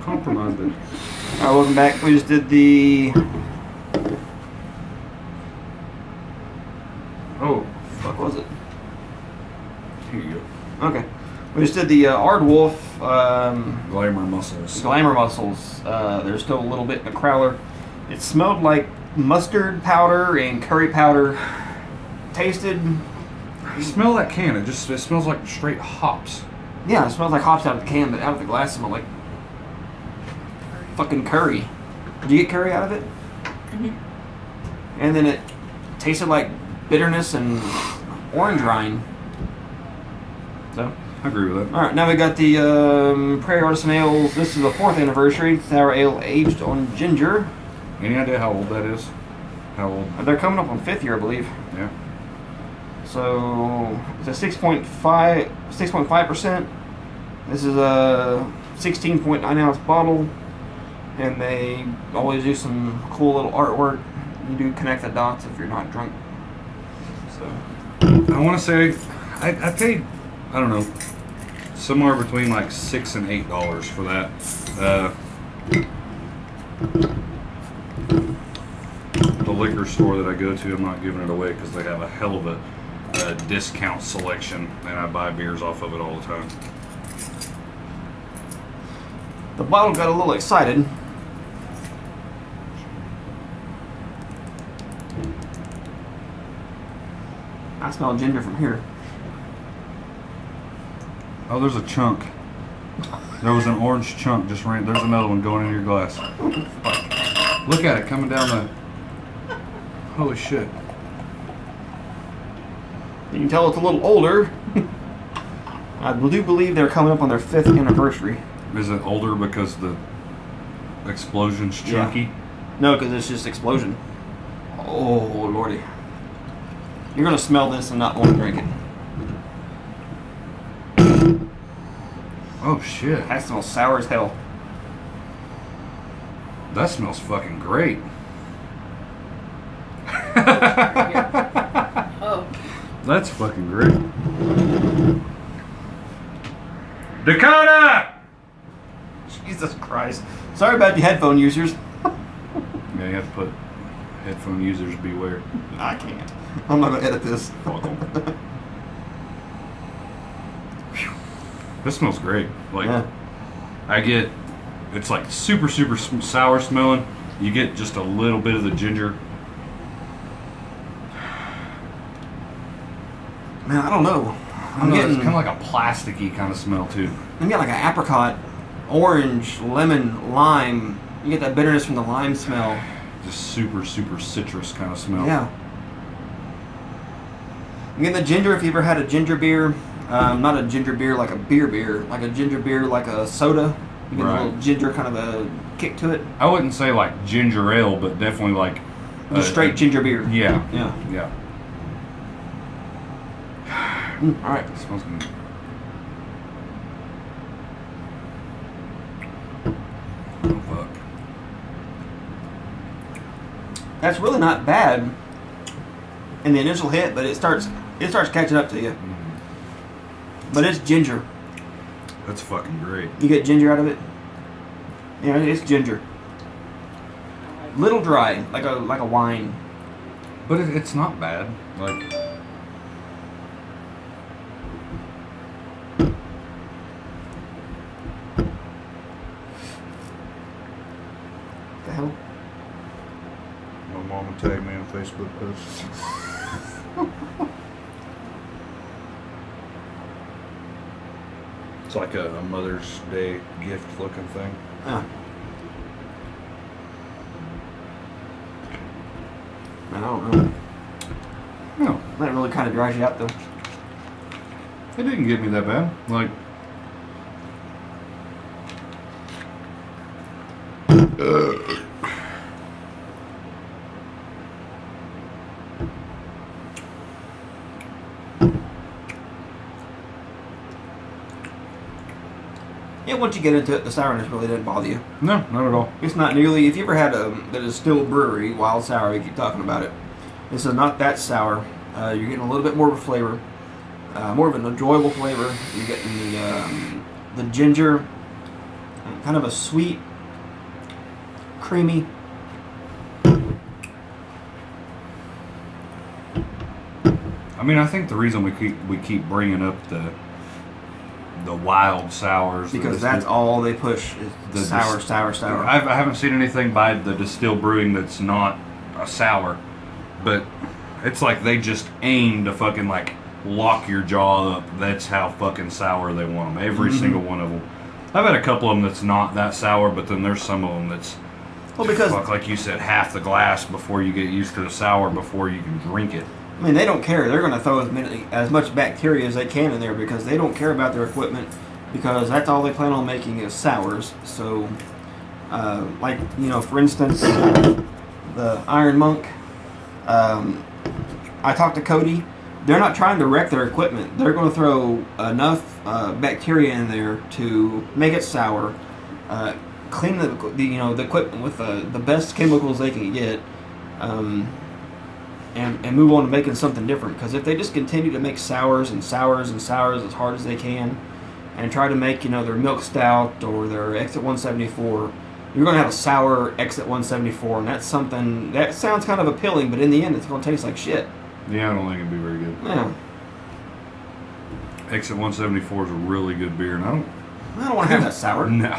Compromised it. Alright, welcome back. We just did the... Oh, What was it? here you Okay. We just did the Aardwolf go. Glamour muscles. Glamour Mussels. There's still a little bit in the crowler. It smelled like mustard powder and curry powder. Tasted... Smell that can. It smells like straight hops. Yeah, it smells like hops out of the can, but out of the glass it smelled like fucking curry. Did you get curry out of it? Mm-hmm. And then it tasted like bitterness and orange rind. So I agree with that. alright, now we got the Prairie Artisan Ales. This is the 4th anniversary. Sour ale aged on ginger. Any idea how old that is? How old? They're coming up on 5th year, I believe. Yeah. So it's a 6.5%. This is a 16.9 ounce bottle, and they always do some cool little artwork. You do connect the dots if you're not drunk. So I want to say I paid, I don't know, somewhere between like $6 and $8 for that. The liquor store that I go to, I'm not giving it away because they have a hell of a discount selection, and I buy beers off of it all the time. the bottle got a little excited. I smell ginger from here. Oh, there's a chunk. There was an orange chunk just ran. There's another one going in your glass. Look at it coming down the. Holy shit. You can tell it's a little older. I do believe they're coming up on their 5th anniversary. Is it older because the explosion's chunky? Yeah. No, because it's just explosion. Oh, lordy. You're going to smell this and not want to drink it. Oh shit. That smells sour as hell. That smells fucking great. Oh. That's fucking great. Dakota! Jesus Christ. Sorry about you headphone users. Yeah, you have to put headphone users beware. I can't. I'm not going to edit this. This smells great. Like, Yeah. I get, it's like super sour smelling. You get just a little bit of the ginger. Man, I don't know. I'm It's getting kind of like a plasticky kind of smell too. I'm getting like an apricot, orange, lemon, lime. You get that bitterness from the lime smell. Just super citrus kind of smell. Yeah. I'm getting the ginger if you ever had a ginger beer. Not a ginger beer like a beer, like a ginger beer like a soda. You get a little ginger kind of a kick to it. I wouldn't say like ginger ale, but definitely like Just straight ginger beer. Yeah. Yeah. All right. It smells good. Oh fuck. That's really not bad in the initial hit, but it starts catching up to you. But it's ginger. That's fucking great. You get ginger out of it? Yeah, it's ginger. Little dry, like a wine. But it's not bad. Like, The hell? my mama tagged me in a Facebook post. It's like a Mother's Day gift looking thing. Ah. I don't know. No, That really kind of dries you out, though. it didn't get me that bad. Like, Yeah, once you get into it, the sourness really doesn't bother you. no, not at all. It's not nearly. If you ever had that is still brewery wild sour, we keep talking about it. This is not that sour. You're getting a little bit more of a flavor, more of an enjoyable flavor. You're getting the ginger, kind kind of a sweet, creamy. I mean, I think the reason we keep bringing up the wild sours Because that's all they push is sour. I haven't seen anything by the distilled brewing that's not a sour, but it's like they just aim to fucking like lock your jaw up. That's how fucking sour they want them. Every single one of them. I've had a couple of them that's not that sour, but then there's some of them that's because like you said, half the glass before you get used to the sour before you can drink it. I mean, they don't care. They're going to throw as much bacteria as they can in there because they don't care about their equipment, because that's all they plan on making is sours. So, like, you know, for instance, the Iron Monk, I talked to Cody. They're not trying to wreck their equipment. They're going to throw enough bacteria in there to make it sour, clean the equipment with the best chemicals they can get, and move on to making something different. Because if they just continue to make sours and sours and sours as hard as they can, and try to make their milk stout or their Exit 174, you're going to have a sour Exit 174, and that's something that sounds kind of appealing, but in the end, it's going to taste like shit. Yeah, I don't think it'd be very good. Yeah. Exit 174 is a really good beer, and I don't want to have that sour. No.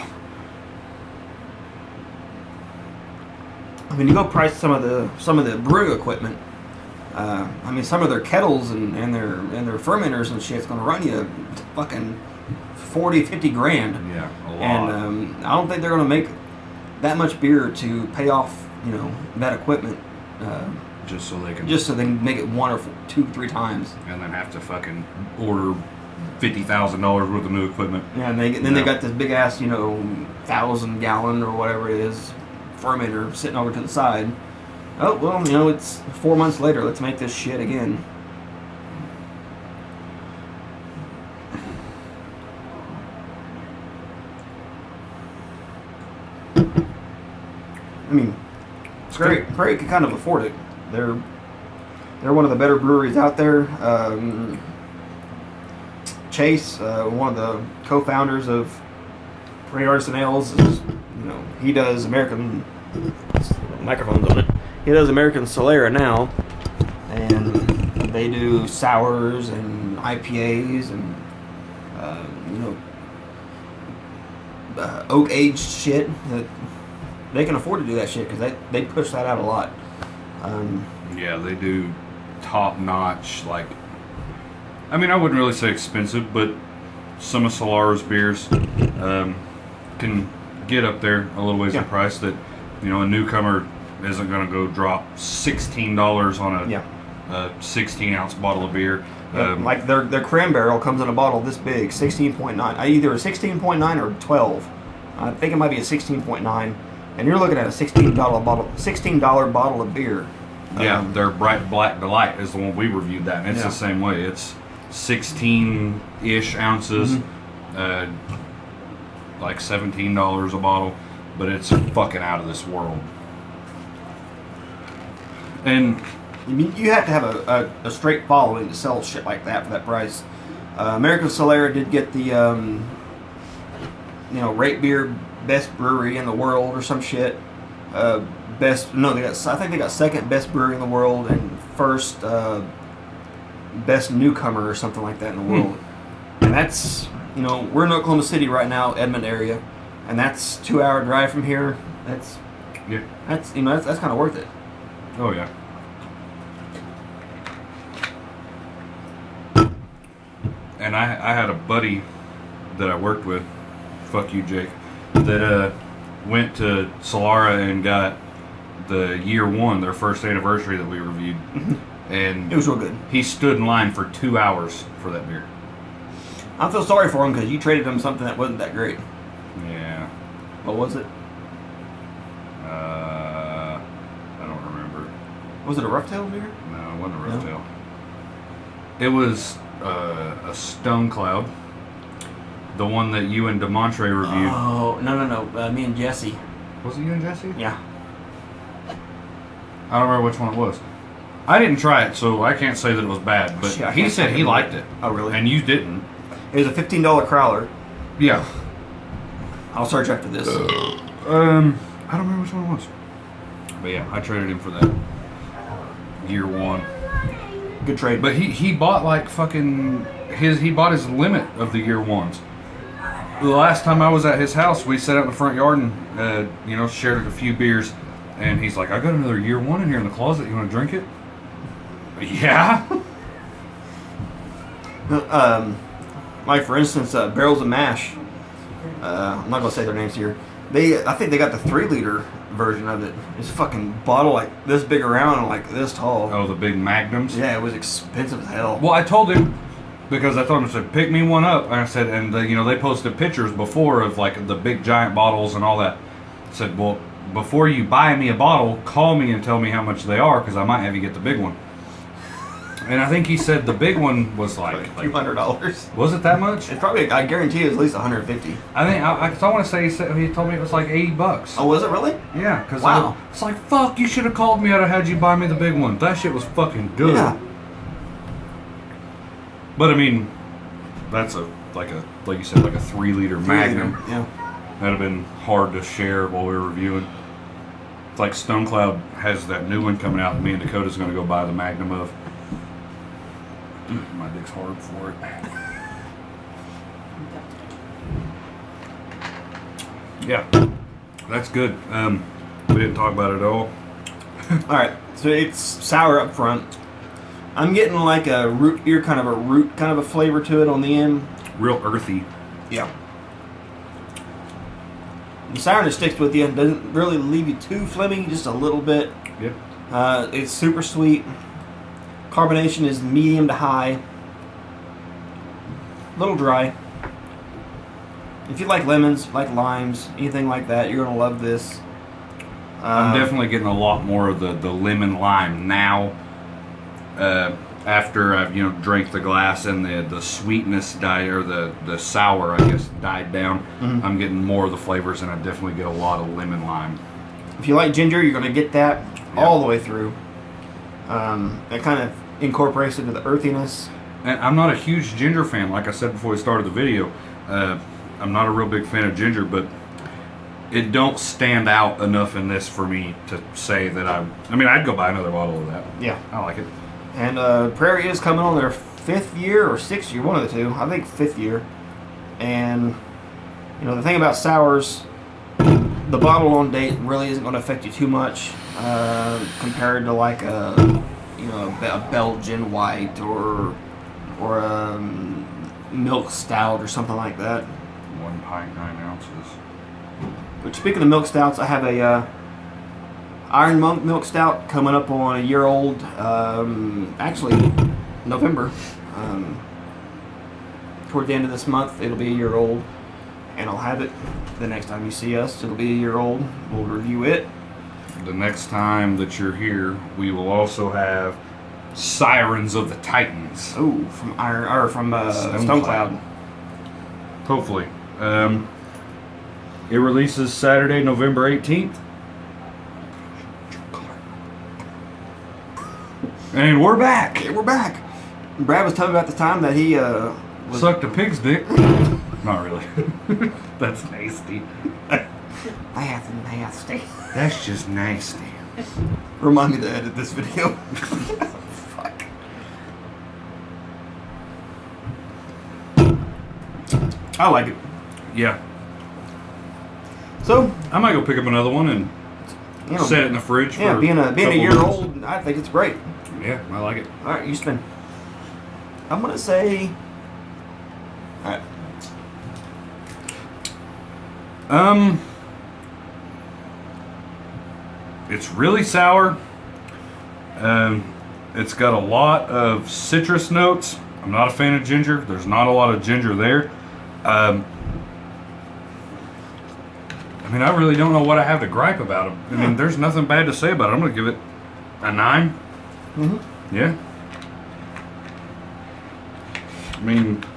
I mean, you go price some of the brewing equipment. I mean, some of their kettles and their fermenters and shit's going to run you fucking 40, 50 grand. Yeah, a lot. And I don't think they're going to make that much beer to pay off, that equipment. Just so they can make it 1 or 2, 3 times, and then have to fucking order $50,000 worth of new equipment. Yeah, and they got this big ass 1,000-gallon or whatever it is fermenter sitting over to the side. Oh well, it's 4 months later. Let's make this shit again. I mean, Prairie can kind of afford it. They're one of the better breweries out there. Chase, one of the co-founders of Prairie Artisan Ales, is, he does American microphones on it. He does American Solera now, and they do sours and IPAs and oak aged shit. That they can afford to do that shit because they push that out a lot. Yeah, they do top notch. Like, I mean, I wouldn't really say expensive, but some of Solara's beers can get up there a little ways in price. That a newcomer isn't going to go drop $16 on a 16-ounce bottle of beer. Like their cran barrel comes in a bottle this big, 16.9. Either a 16.9 or 12. I think it might be a 16.9. And you're looking at a $16 bottle of beer. Yeah, their Bright Black Delight is the one we reviewed that, and it's the same way. It's 16-ish ounces, like $17 a bottle, but it's fucking out of this world. And you have to have a straight following to sell shit like that for that price. American Solera did get the Rate Beer Best Brewery in the World or some shit. I think they got second best brewery in the world and first best newcomer or something like that in the world. And that's we're in Oklahoma City right now, Edmond area, and that's 2-hour drive from here. That's kind of worth it. Oh yeah. And I had a buddy that I worked with, fuck you Jake, that went to Solara and got the year 1, their first anniversary that we reviewed. And it was real good. He stood in line for 2 hours for that beer. I feel sorry for him because you traded him something that wasn't that great. Yeah. What was it? I don't remember. Was it a Rough Tail beer? No, it wasn't a Rough Tail. It was a Stone Cloud. The one that you and DeMontre reviewed. Oh, no. Me and Jesse. Was it you and Jesse? Yeah. I don't remember which one it was. I didn't try it, so I can't say that it was bad. But he said he liked it. Oh, really? And you didn't. It was a $15 crowler. Yeah. I'll search after this. I don't remember which one it was. But yeah, I traded him for that year one. Good trade. But he bought like fucking he bought his limit of the year ones. The last time I was at his house, we sat out in the front yard and shared a few beers, and he's like, "I got another year one in here in the closet. You want to drink it?" Yeah. Like for instance, Barrels of Mash. I'm not gonna say their names here. I think they got the 3-liter version of it. It's a fucking bottle like this big around and like this tall. Oh, the big magnums. Yeah, it was expensive as hell. Well, I told him because I told him, I said, pick me one up. And I said, and they posted pictures before of like the big giant bottles and all that. I said, well, before you buy me a bottle, call me and tell me how much they are because I might have you get the big one. And I think he said the big one was like $200. Was it that much? It's probably, I guarantee it's at least $150. I think I want to say he told me it was like $80. Oh, was it really? Yeah, because wow. It's like, fuck, you should have called me. I'd have had you buy me the big one. That shit was fucking good. Yeah. But I mean, that's like you said, like a 3-liter Magnum. Yeah. That'd have been hard to share while we were reviewing. It's like Stone Cloud has that new one coming out that me and Dakota's going to go buy the Magnum of. My dick's hard for it. Yeah, that's good. We didn't talk about it at all. Alright, so it's sour up front. I'm getting like a root beer, kind of a flavor to it on the end. Real earthy. Yeah. The sourness sticks with you and doesn't really leave you too flimmy, just a little bit. Yep. It's super sweet. Carbonation is medium to high. A little dry. If you like lemons, like limes, anything like that, you're going to love this. I'm definitely getting a lot more of the lemon lime now. After I've drank the glass and the sweetness died, or the sour I guess died down. Mm-hmm. I'm getting more of the flavors, and I definitely get a lot of lemon lime. If you like ginger, you're going to get that all the way through. It kind of incorporates into the earthiness. And I'm not a huge ginger fan, like I said before we started the video. I'm not a real big fan of ginger, but it don't stand out enough in this for me to say that I'd go buy another bottle of that. Yeah. I like it. And Prairie is coming on their 5th year or 6th year, one of the two. I think 5th year. And, the thing about sours, the bottle on date really isn't going to affect you too much compared to like a Belgian white or a milk stout or something like that. 1 pint, 9 ounces. But speaking of milk stouts, I have a Iron Monk milk stout coming up on a year old. Actually, November. Toward the end of this month, it'll be a year old, and I'll have it the next time you see us. It'll be a year old. We'll review it. The next time that you're here, we will also have Sirens of the Titans. Oh, from Stone Cloud. Hopefully. It releases Saturday, November 18th. And we're back. Yeah, we're back. Brad was telling me about the time that he sucked a pig's dick. Not really. That's nasty. That's nasty. That's just nasty. Remind me to edit this video. Fuck. I like it. Yeah. So I might go pick up another one and set it in the fridge. Yeah, being a year old, I think it's great. Yeah, I like it. All right, you spin. I'm gonna say. All right. It's really sour. It's got a lot of citrus notes. I'm not a fan of ginger. There's not a lot of ginger there. I really don't know what I have to gripe about them. There's nothing bad to say about it. I'm going to give it a 9. Mm-hmm. Yeah.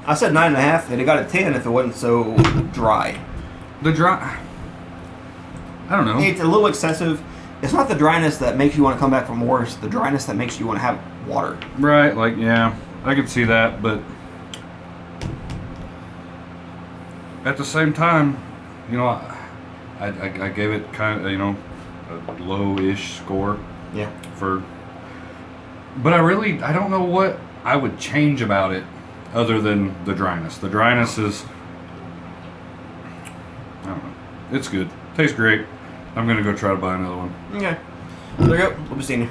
I said 9.5, and it got a 10 if it wasn't so dry. The dry... I don't know. It's a little excessive. It's not the dryness that makes you want to come back for more. It's the dryness that makes you want to have water. Right, I could see that, but at the same time, you know, I gave it kind of, you know, a low-ish score Yeah. but I don't know what I would change about it other than the dryness. The dryness is, I don't know, it's good. Tastes great. I'm going to go try to buy another one. Okay. There you go. We'll be seeing you.